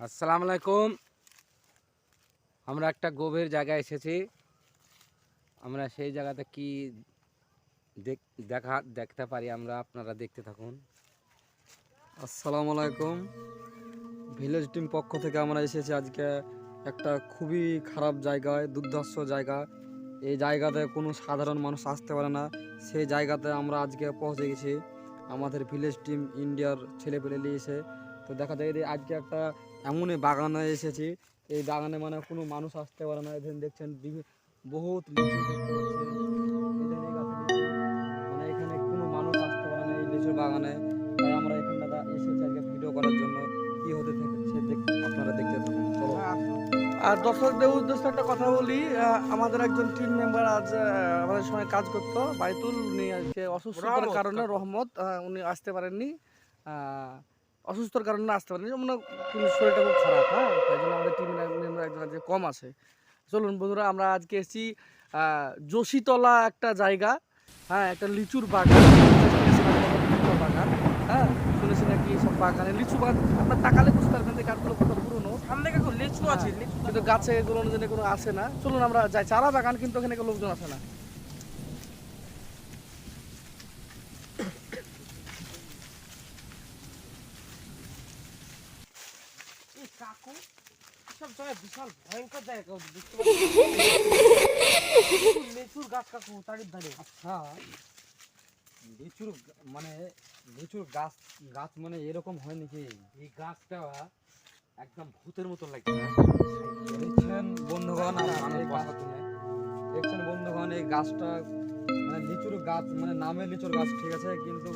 আসসালামু আলাইকুম। আমরা একটা গভীর জায়গায় এসেছি। আমরা সেই জায়গাতে কি দেখতে পারি আমরা, আপনারা দেখতে থাকুন। আসসালামু আলাইকুম। ভিলেজ টিম পক্ষ থেকে আমরা এসেছি আজকে একটা খুবই খারাপ জায়গায়, দুর্ধর্ষ জায়গা। এই জায়গাতে কোনো সাধারণ মানুষ আসতে পারে না। সেই জায়গাতে আমরা আজকে পৌঁছে গেছি। আমাদের ভিলেজ টিম ইন্ডিয়ার ছেলেপেলে নিয়ে এসে তো দেখা যায় যে আজকে একটা এমনই বাগানে এসেছি। এই বাগানে মানে কোনো মানুষ আসতে পারে না। এখানে দেখছেন বহুত লিচু দেখতে পাচ্ছেন। এদের এই গাছে লিচু, মানে এখানে কোনো মানুষ আসতে পারে না এই লিচুর বাগানে। তাই আমরা এখানটা এসেছি আজকে ভিডিও করার জন্য। কি হতে থাকছে আপনারা দেখতে থাকুন, চলো। আর দর্শকদের উদ্দেশ্যে একটা কথা বলি, আমাদের একজন টিম মেম্বার আজ আমাদের সঙ্গে কাজ করতো, বাইতুল, উনি আজকে অসুস্থতার কারণে, রহমত, উনি আসতে পারেননি। অসুস্থতার কারণে আসতে পারেননি, মানে শরীরটা খুব খারাপ। তাই জন্য আমাদের টিম মেম্বার একজন আজকে কম আছে। চলুন বন্ধুরা, আমরা আজকে এসেছি যোশীতলা একটা জায়গা, একটা লিচুর বাগান, 50 বাগান। শুনেছি নাকি সব বাগানে লিচু বাগান, আপনার তাকালে বুঝতে পারবেন যে গাছগুলো কত পুরনো। সামনে লিচু আছে, কিন্তু গাছে এগুলো কোনো আসে না। চলুন আমরা যাই, চারা বাগান কিন্তু এখানে লোকজন আসে না। কাকু সব জায়গায় বিশাল ভয়ঙ্কর জায়গা, বুঝতে পারছি লিচুর গাছ কাকু তারির ধারে। আচ্ছা, লিচুর গাছ মানে এরকম হয় নাকি? এই গাছটা একদম ভূতের মতো লাগছে। দেখছেন বন্ধুগণ, দেখছেন বন্ধুগণ, এই গাছটা মানে লিচুর গাছ, মানে নামে লিচুর গাছ, ঠিক আছে, কিন্তু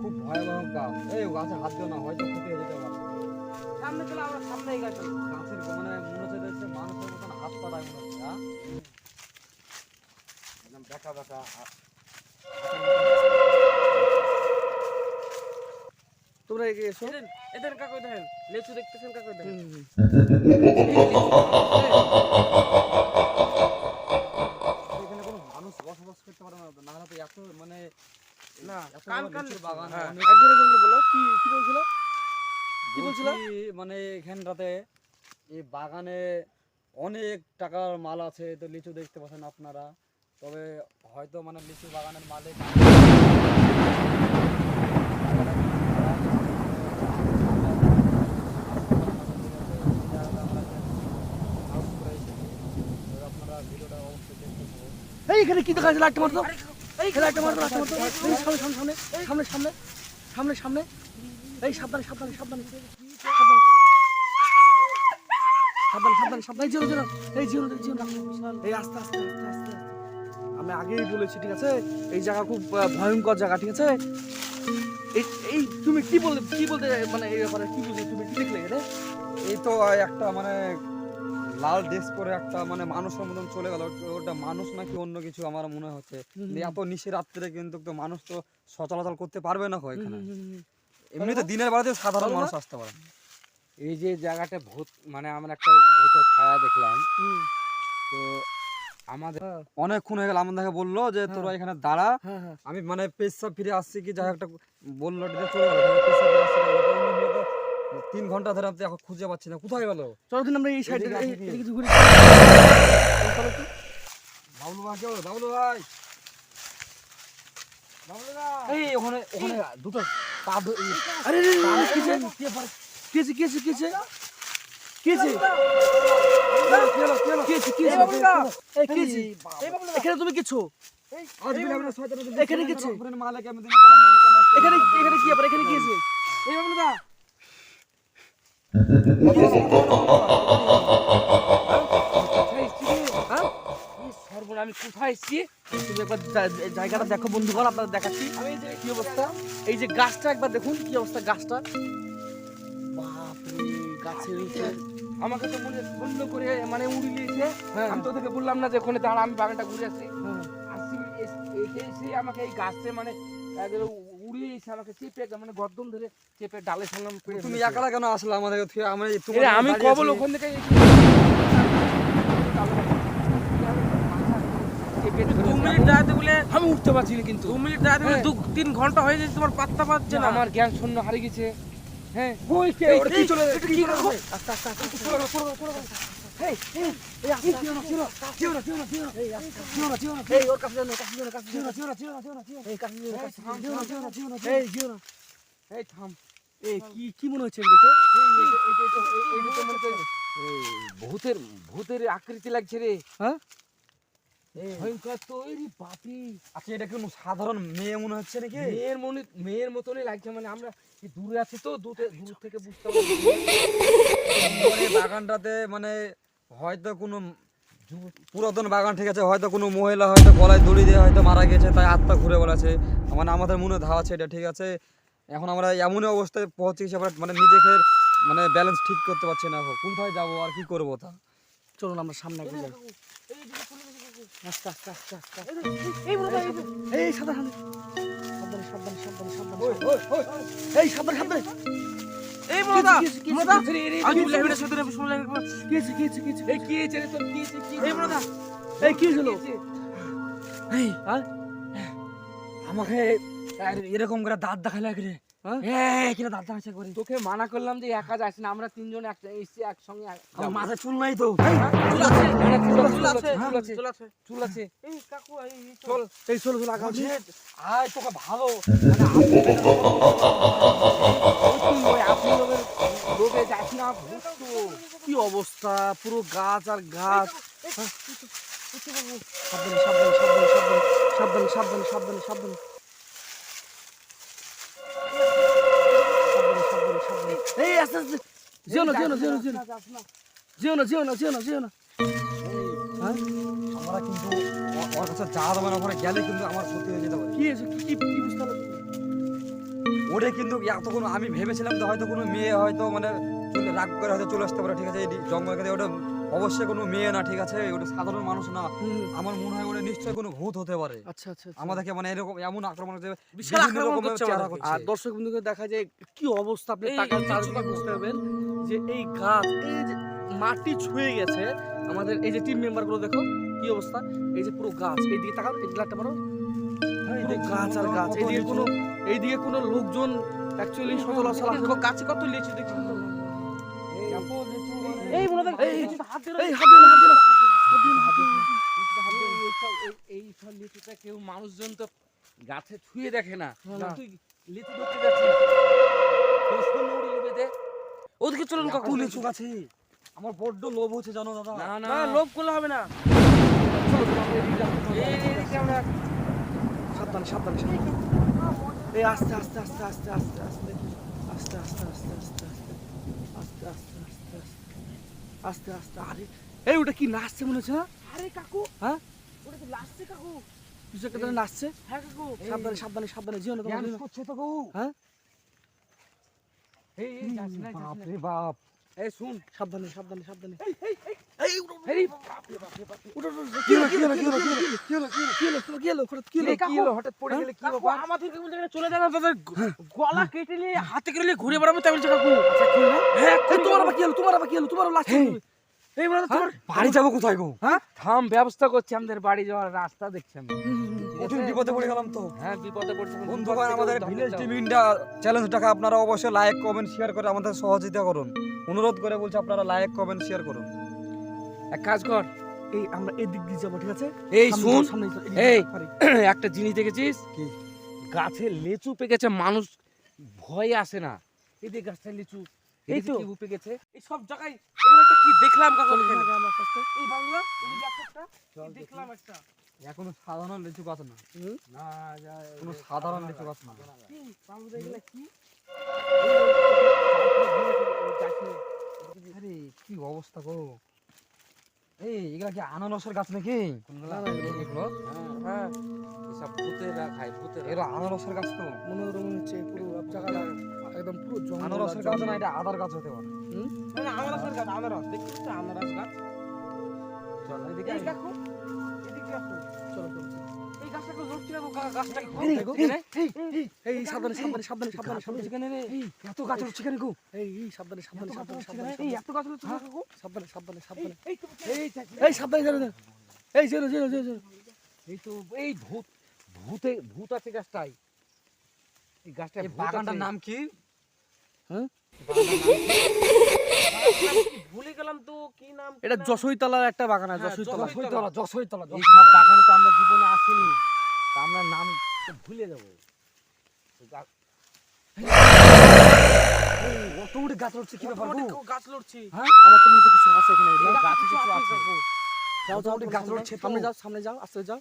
খুব ভয়াবহ গাছ। এই গাছে হাত দিও না, হয়তো ক্ষতি হয়ে যেতে পারে। সামনে চলে, আমরা সামনে গাছের মানে মনে হচ্ছে মানুষের মতন হাত পাড়ায় মনে হচ্ছে। একদম দেখা দেখা তোমরা এগিয়ে এসো। এদের কাকু দেখেন, লিচু দেখতেছেন কাকু দেখেন। এখানে কোনো মানুষ বসবাস করতে পারে না, না হলে তো এত মানে না এত বড় লিচুর বাগান। একজন বলো কি কি বলছিল, কি বলছিল? মানে এখানটাতে এই বাগানে অনেক টাকার মাল আছে, তো লিচু দেখতে পাচ্ছেন আপনারা। তবে হয়তো মানে লিচু বাগানের মালিক আপনারা ভিডিওটা অবশ্যই দেখতে পাবেন। এই এখানে কি দেখা যাচ্ছে, লাইটটা মারতো, এই লাইটটা মারতো, লাইটটা মারতো, এই সামনে সামনে সামনে সামনে সামনে সামনে সামনে, এই সাবধানে সাবধানে সাবধানে সাবধানে সাবধানে সাবধানে সাবধানে, এই জিরো জিরো, এই জিরো জিরো, এই আস্তে আস্তে আস্তে আস্তে। আমি আগেই বলেছি, ঠিক আছে, এই জায়গা খুব ভয়ঙ্কর জায়গা, ঠিক আছে। এই এই তুমি কি বলতে মানে এই ব্যাপারে কি বুঝলে, তুমি কি দেখলে রে? এই তো একটা মানে লাল ড্রেস পরে একটা মানে মানুষের মতন চলে গেল। ওটা মানুষ নাকি অন্য কিছু আমার মনে হচ্ছে। এত নিশি রাত্রে কিন্তু তো মানুষ তো সচলাচল করতে পারবে না এখানে। এমনিতে দিনের বেলাতে সাধারণ মানুষ আসতে পারে। এই যে জায়গাটা ভূত, মানে আমরা একটা ভূতের ছায়া দেখলাম। তো আমাদের অনেকক্ষণ হয়ে গেল, আমাদেরকে বললো যে তোরা এখানে দাঁড়া, আমি মানে পেশা ফিরে আসছি কি যাই একটা বললো, চলে গেল। পেশা ফিরে আসছি 3 ঘন্টা ধরে আমি এখন খুঁজে পাচ্ছি না, কোথায় গেল? চলো দিন আমরা এই সাইডে কিছু ঘুরি। বাবলু ভাই, কেউ বাবলু ভাই, এই ওখানে ওখানে দুটো পা আরে কিছে এখানে তুমি কিছু এখানে কিছু এখানে এখানে কি আবার এখানে কি আছে? এই বাবলুদা আমি কোথায় এসেছি, তুমি একবার জায়গাটা দেখো বন্ধুগণ, আপনাদের দেখাচ্ছি কি অবস্থা। এই যে গাছটা একবার দেখুন কি অবস্থা, গাছটা বাপরে, গাছের নিচে আমাকে তো বললো করে মানে উড়ি দিয়েছে। আমি তো ওদেরকে বললাম না যে ওখানে দাঁড়া, আমি বাগানটা ঘুরে আসছি। এসে আমাকে এই গাছে মানে উড়িয়ে এসে আমাকে চেপে মানে গর্দন ধরে চেপে ডালে ফেললাম। তুমি একা কেন আসলে আমাদের? আমি কবল ওখান থেকে আমি উঠতে পারছি না, কিন্তু 2 মিনিট 2-3 ঘন্টা হয়ে গেছে, তোমার পাত্তা পাচ্ছে না। আমার জ্ঞান শূন্য হারিয়ে গেছে। হ্যাঁ ওই কে ওটা কি চলে যাচ্ছে? কি চলে যাচ্ছে? আস্তে আস্তে আস্তে আস্তে। এই, এই, এই, আস্তে, যেও না, যেও না, যেও না, যেও না, যেও না, এই আস্তে। যেও না, যেও না, এই ওর কাছে যাও না, কাছে যাও না, কাছে যাও যেও না। না, যেও না, যেও না, যেও না, যেও না। এই কাছে যাও না, কাছে যাও না। যেও না, যেও না, যেও না, যেও না। এই যেও না। এই থাম এই কি মনে হচ্ছে দেখে? এই তো মনে করি এই ভূতের ভূতের আকৃতি লাগছে রে হ্যাঁ? ভয়ঙ্কর তো এই বাপি আচ্ছা, এটা কি কোনো সাধারণ মেয়ে মনে হচ্ছে নাকি? মেয়ের মতনই লাগছে মানে আমরা কি দূরে আছি তো দূর থেকে বুঝতে পারছি মানে বাগানটাতে মানে হয়তো কোনো পুরাতন বাগান, ঠিক আছে, হয়তো কোনো মহিলা হয়তো গলায় দড়ি দিয়ে হয়তো মারা গেছে, তাই আত্মা ঘুরে বেড়াচ্ছে, মানে আমাদের মনে ধাওয়াচ্ছে এটা, ঠিক আছে। এখন আমরা এমনই অবস্থায় পৌঁছেছি, আমরা মানে নিজেকে মানে ব্যালেন্স ঠিক করতে পারছি না, এখন কোথায় যাবো আর কি করবো তা। চলুন আমরা সামনে একটু যাই। আস্তে আস্তে আস্তে আস্তে। এই সাবধানে সাবধানে সাবধানে সাবধানে সাবধানে। এই সাবধানে সাবধানে। এই বড়দা বড়দা আজ বলে হেডে সাথে শুনলে কি হয়েছে কি হয়েছে কি হয়েছে? এই কি হয়েছে রে তোর কি হয়েছে কি এই বড়দা এই কি হলো? এই হ্যাঁ আমাকে এরকম করে দাঁত দেখালে রে, হ্যাঁ কিনা দাঁত দেখাচ্ছে করে, তোকে মানা করলাম যে একা যাস না আমরা তিনজন একটা এসছি একসঙ্গে আমার মাথায় চুল নাই তো। চুল আছে চুল আছে চুল আছে চুল আছে চুল আছে। চুল আছে এই কাকু এই চল এই চল চল আগা বলছে, আয় তোকে ভালো আপনি লোকে যাস না ভূত তো। কি অবস্থা, পুরো গাছ আর গাছ। সাবধানে সাবধানে সাবধানে সাবধানে সাবধানে সাবধানে সাবধানে সাবধানে সাবধানে। এই আস্তে আস্তে যেও না যেও না যেও না যেও না যেও না যেও না যেও না যেও না। হ্যাঁ আমরা কিন্তু ওর কাছে যাওয়া যাবে না, ওখানে গেলে কিন্তু আমার ক্ষতি হয়ে যেতে পারে। কি হয়েছে কি কি বুঝতে পারলাম? ওরে কিন্তু এতক্ষণ আমি ভেবেছিলাম যে হয়তো কোনো মেয়ে হয়তো মানে চলে রাগ করে হয়তো চলে আসতে পারে, ঠিক আছে, এই জঙ্গল থেকে। ওটা অবশ্যই কোনো মেয়ে না, ঠিক আছে, ওটা সাধারণ মানুষ না। আমার মনে হয় ওটা নিশ্চয়ই কোনো ভূত হতে পারে। আচ্ছা আচ্ছা আমাদেরকে মানে এরকম এমন আক্রমণ করছে, বিশাল বিভিন্ন আক্রমণ রকমের করছে চেহারা আমাদেরকে। আর দর্শক বিন্দুকে দেখা যায় কি অবস্থা, আপনি এই তাকান কিছু চারদিকে বুঝতে পারবেন যে এই গাছ, এই যে মাটি ছুঁয়ে গেছে আমাদের এই যে টিম মেম্বার গুলো, দেখো কি অবস্থা। এই যে পুরো গাছ, এইদিকে তাকাও, এই লাইটটা মারো, পুরো গাছ আর গাছ। এইদিকে কোনো লোকজন অ্যাকচুয়ালি সচলাচল গাছে কত লিচু দেখছি তো। এই মনে দেখ এই হাত দিও না হাত দিও না হাত দিও না হাত দিও না। এই সব লিচুটা কেউ মানুষজন তো গাছে ছুঁয়ে দেখে না না। তুই লিচু ধরতে যাচ্ছিস তোর শোন উড়ে উড়ে দে ওদিকে চলুন কাকু। লিচু গাছে আমার বড্ড লোভ হচ্ছে, জানো দাদা। না না লোভ করলে হবে না। এইদিকে আমরা সাবধানে সাবধানে সাবধানে। এই আস্তে আস্তে আস্তে আস্তে আস্তে আস্তে আস্তে আস্তে আস্তে আস্তে আস্তে আস্তে আস্তে আস্তে আস্তে। আরে এই ওটা কি নাচছে মনে হচ্ছে না? আরে কাকু হ্যাঁ ওটা তো লাস্টে কাকু কিছু একটা ধরে নাচছে। হ্যাঁ কাকু সাবধানে সাবধানে সাবধানে যেও না জ্ঞান তোমার। করছে তো গো। হ্যাঁ এই যাস না বাপ রে বাপ। এই শুন সাবধানে সাবধানে সাবধানে। এই বাপরে বাপরে বাপরে কি হলো কি হলো কি হলো কি হলো কি হলো কি হলো কি হলো হঠাৎ কি হলো? কি হলো হঠাৎ পড়ে গেলে কি কাকু, ব্যাপার আমাদেরকে বলতে গেলে চলে যায় না, তাদের গলা কেটে নিয়ে হাতে কেটে নিয়ে ঘুরে বেড়াবো তাই বলছে কাকু। আচ্ছা কি হলো হ্যাঁ তোমার আবার কি হলো, তোমার আবার কি হলো, তোমার লাস্ট এই বলে তোমার। বাড়ি যাবো কোথায় গো? হ্যাঁ থাম ব্যবস্থা করছি আমাদের বাড়ি যাওয়ার রাস্তা দেখছি আমি কঠিন বিপদে পড়ে গেলাম তো। হ্যাঁ বিপদে পড়ছি বন্ধুগণ, আমাদের ভিলেজ টিম ইন্ডিয়া চ্যালেঞ্জটাকে আপনারা অবশ্যই লাইক কমেন্ট শেয়ার করে আমাদের সহযোগিতা করুন। অনুরোধ করে বলছি, আপনারা লাইক কমেন্ট শেয়ার করুন। এক কাজ কর এই আমরা এদিক দিয়ে যাবো, ঠিক আছে? এই সামনে শুন যাও, সামনে যাও, এদিকে এই পারি। একটা জিনিস দেখেছিস কি? গাছে লিচু পেকেছে মানুষ ভয় আসে না এদিকে গাছটা লিচু এই তো। কি উপে গেছে এই সব জায়গায় এখানে একটা কি দেখলাম কাকু, চলো, এখানে। চলো, আমরা আস্তে আস্তে। এই বাংলা এই যে একটা চল কি দেখলাম একটা। এখনো সাধারণ লিচু গাছ না, না কোনো সাধারণ লিচু গাছ না। কি বাংলা এগুলা কি? আরে কি অবস্থা গো। এই এগুলা কি আনারসের গাছ নাকি? এগুলো হ্যাঁ এসব ভূতেরা খায় ভূতেরা এগুলো আনারসের গাছ তো। মনোরম হচ্ছে পুরো জায়গাটা, একদম পুরো জঙ্গল। আনারসের গাছ না, এটা আদার গাছ হতে পারে। না আনারসের গাছ, আনারস দেখছিস তো, আনারস গাছ। চল এদিকে দেখো, এদিকে আসো, চলো চলো চলো। এই গাছটা কেউ ধরছি না গো, গাছটা কি এই, গো? এই সাবধানে সাবধানে সাবধানে সাবধানে সাবধানে। সেখানে রে এত গাছ হচ্ছে কেন গো? এই সাবধানে সাবধানে সাবধানে সাবধানে। এই এত গাছ হচ্ছে কাকু সাবধানে সাবধানে সাবধানে। এই এই সাবধানে সাবধানে। এই জেরো জেরো জেরো। এই তো এই ভূত আছে গাছটাই এই গাছটা এই বাগানটার নাম কি? হ্যাঁ ভুলে গেলাম তো কি নাম এটা যশোইতলার একটা বাগান আছে, হ্যাঁ, যশোইতলা। যশোইতলা এই সব বাগানে তো আমরা জীবনে আসিনি, তা আমরা নাম তো ভুলে যাবো। অত উঠে গাছ উঠছে কি ব্যাপার গো? গাছ লড়ছি। আমার তো মনে হচ্ছে কিছু আছে এখানে। গাছে কিছু আছে। যাও যাও, মোটামুটি গাছ লড়ছে তো। সামনে যাও, সামনে যাও, আস্তে যাও।